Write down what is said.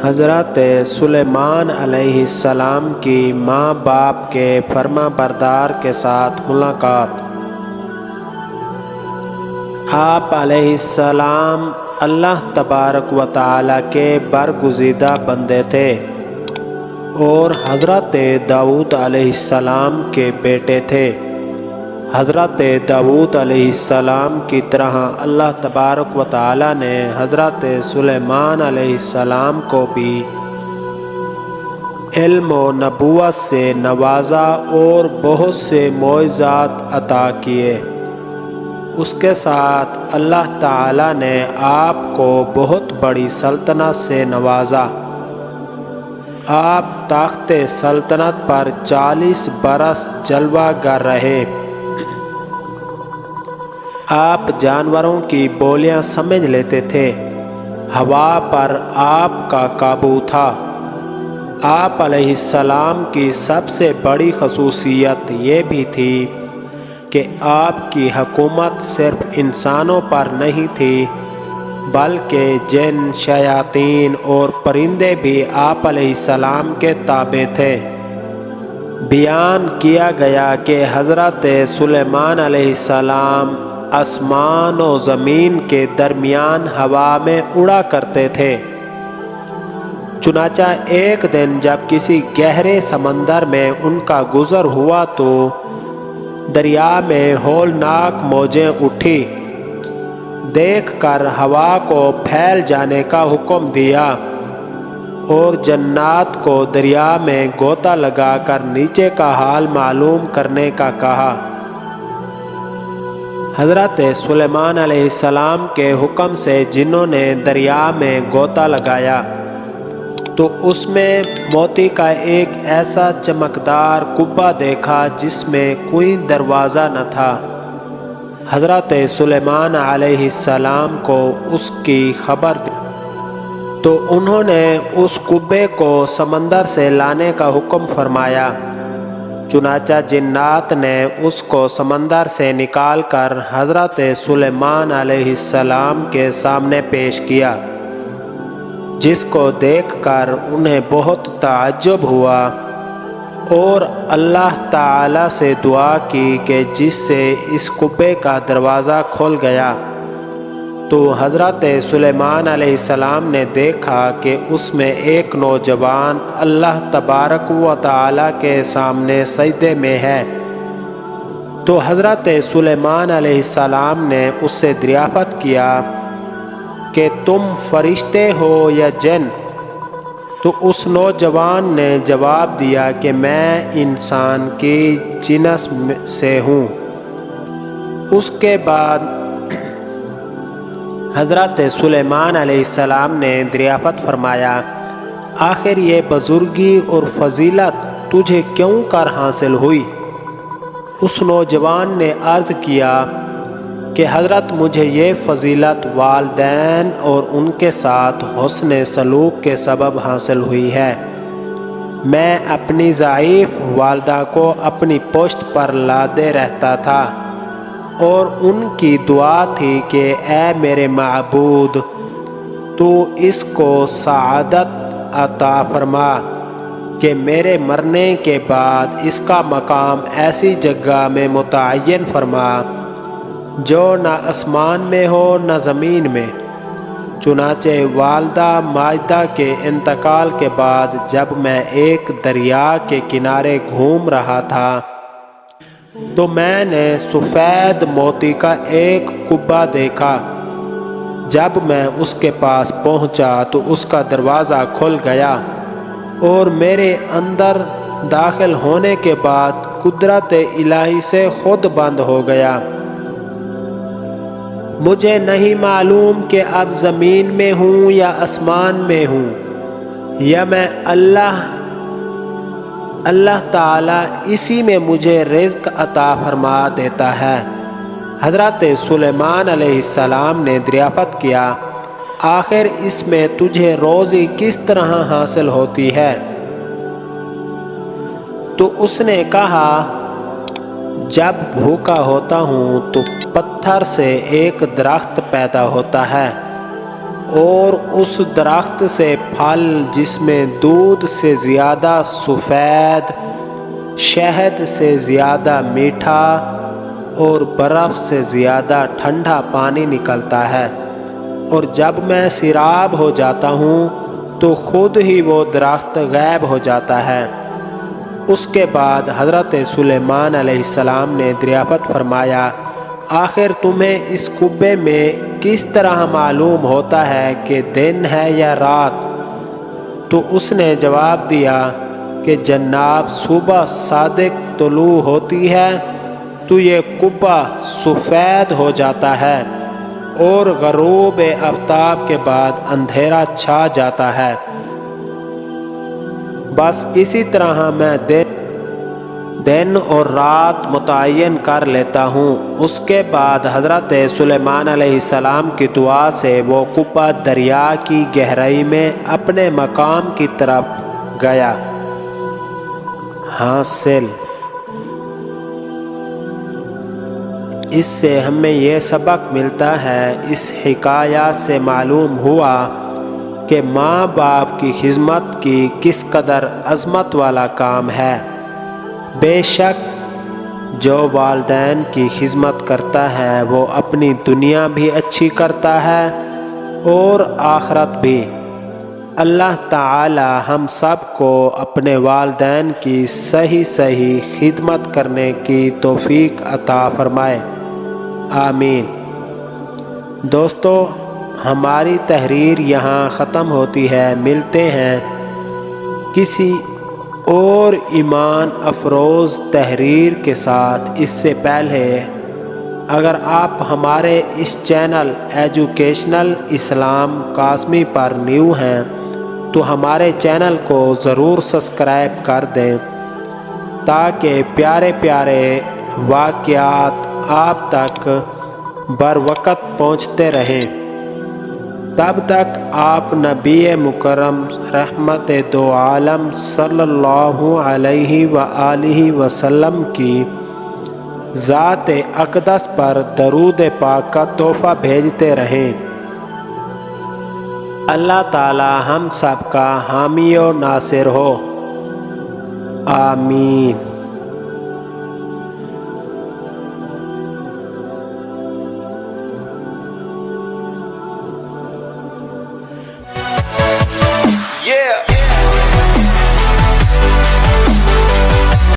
حضرت سلیمان علیہ السلام کی ماں باپ کے فرما بردار کے ساتھ ملاقات۔ آپ علیہ السلام اللہ تبارک و تعالیٰ کے برگزیدہ بندے تھے اور حضرت داؤد علیہ السلام کے بیٹے تھے۔ حضرت داؤد علیہ السلام کی طرح اللہ تبارک و تعالیٰ نے حضرت سلیمان علیہ السلام کو بھی علم و نبوت سے نوازا اور بہت سے معجزات عطا کیے۔ اس کے ساتھ اللہ تعالیٰ نے آپ کو بہت بڑی سلطنت سے نوازا۔ آپ تخت سلطنت پر 40 برس جلوہ گر رہے۔ آپ جانوروں کی بولیاں سمجھ لیتے تھے۔ ہوا پر آپ کا قابو تھا۔ آپ علیہ السلام کی سب سے بڑی خصوصیت یہ بھی تھی کہ آپ کی حکومت صرف انسانوں پر نہیں تھی بلکہ جن، شیاطین اور پرندے بھی آپ علیہ السلام کے تابع تھے۔ بیان کیا گیا کہ حضرت سلیمان علیہ السلام آسمان و زمین کے درمیان ہوا میں اڑا کرتے تھے۔ چنانچہ ایک دن جب کسی گہرے سمندر میں ان کا گزر ہوا تو دریا میں ہولناک موجیں اٹھی۔ دیکھ کر ہوا کو پھیل جانے کا حکم دیا اور جنات کو دریا میں غوطہ لگا کر نیچے کا حال معلوم کرنے کا کہا۔ حضرت سلیمان علیہ السلام کے حکم سے جنوں نے دریا میں غوطہ لگایا تو اس میں موتی کا ایک ایسا چمکدار کبہ دیکھا جس میں کوئی دروازہ نہ تھا۔ حضرت سلیمان علیہ السلام کو اس کی خبر دی تو انہوں نے اس کبے کو سمندر سے لانے کا حکم فرمایا۔ چنانچہ جنات نے اس کو سمندر سے نکال کر حضرت سلیمان علیہ السلام کے سامنے پیش کیا، جس کو دیکھ کر انہیں بہت تعجب ہوا اور اللہ تعالیٰ سے دعا کی کہ جس سے اس کبے کا دروازہ کھل گیا تو حضرت سلیمان علیہ السلام نے دیکھا کہ اس میں ایک نوجوان اللہ تبارک و تعالیٰ کے سامنے سجدے میں ہے۔ تو حضرت سلیمان علیہ السلام نے اس سے دریافت کیا کہ تم فرشتے ہو یا جن؟ تو اس نوجوان نے جواب دیا کہ میں انسان کی جنس سے ہوں۔ اس کے بعد حضرت سلیمان علیہ السلام نے دریافت فرمایا، آخر یہ بزرگی اور فضیلت تجھے کیوں کر حاصل ہوئی؟ اس نوجوان نے عرض کیا کہ حضرت مجھے یہ فضیلت والدین اور ان کے ساتھ حسن سلوک کے سبب حاصل ہوئی ہے۔ میں اپنی ضعیف والدہ کو اپنی پشت پر لادے رہتا تھا اور ان کی دعا تھی کہ اے میرے معبود تو اس کو سعادت عطا فرما کہ میرے مرنے کے بعد اس کا مقام ایسی جگہ میں متعین فرما جو نہ آسمان میں ہو نہ زمین میں۔ چنانچہ والدہ ماجدہ کے انتقال کے بعد جب میں ایک دریا کے کنارے گھوم رہا تھا تو میں نے سفید موتی کا ایک کبہ دیکھا۔ جب میں اس کے پاس پہنچا تو اس کا دروازہ کھل گیا اور میرے اندر داخل ہونے کے بعد قدرت الہی سے خود بند ہو گیا۔ مجھے نہیں معلوم کہ اب زمین میں ہوں یا آسمان میں ہوں یا میں اللہ تعالیٰ اسی میں مجھے رزق عطا فرما دیتا ہے۔ حضرت سلیمان علیہ السلام نے دریافت کیا، آخر اس میں تجھے روزی کس طرح حاصل ہوتی ہے؟ تو اس نے کہا، جب بھوکا ہوتا ہوں تو پتھر سے ایک درخت پیدا ہوتا ہے، اور اس درخت سے پھل جس میں دودھ سے زیادہ سفید، شہد سے زیادہ میٹھا اور برف سے زیادہ ٹھنڈا پانی نکلتا ہے، اور جب میں سیراب ہو جاتا ہوں تو خود ہی وہ درخت غائب ہو جاتا ہے۔ اس کے بعد حضرت سلیمان علیہ السلام نے دریافت فرمایا، آخر تمہیں اس قبے میں کس طرح معلوم ہوتا ہے کہ دن ہے یا رات؟ تو اس نے جواب دیا کہ جناب صبح صادق طلوع ہوتی ہے تو یہ قبہ سفید ہو جاتا ہے، اور غروب آفتاب کے بعد اندھیرا چھا جاتا ہے۔ بس اسی طرح میں دن اور رات متعین کر لیتا ہوں۔ اس کے بعد حضرت سلیمان علیہ السلام کی دعا سے وہ قبہ دریا کی گہرائی میں اپنے مقام کی طرف گیا۔ حاصل اس سے ہمیں یہ سبق ملتا ہے، اس حکایات سے معلوم ہوا کہ ماں باپ کی خدمت کی کس قدر عظمت والا کام ہے۔ بے شک جو والدین کی خدمت کرتا ہے وہ اپنی دنیا بھی اچھی کرتا ہے اور آخرت بھی۔ اللہ تعالی ہم سب کو اپنے والدین کی صحیح خدمت کرنے کی توفیق عطا فرمائے، آمین۔ دوستو، ہماری تحریر یہاں ختم ہوتی ہے۔ ملتے ہیں کسی اور ایمان افروز تحریر کے ساتھ۔ اس سے پہلے اگر آپ ہمارے اس چینل ایجوکیشنل اسلام قاسمی پر نیو ہیں تو ہمارے چینل کو ضرور سبسکرائب کر دیں تاکہ پیارے پیارے واقعات آپ تک بر وقت پہنچتے رہیں۔ تب تک آپ نبی مکرم رحمت دو عالم صلی اللہ علیہ وآلہ وسلم کی ذات اقدس پر درود پاک کا تحفہ بھیجتے رہیں۔ اللہ تعالی ہم سب کا حامی و ناصر ہو، آمین۔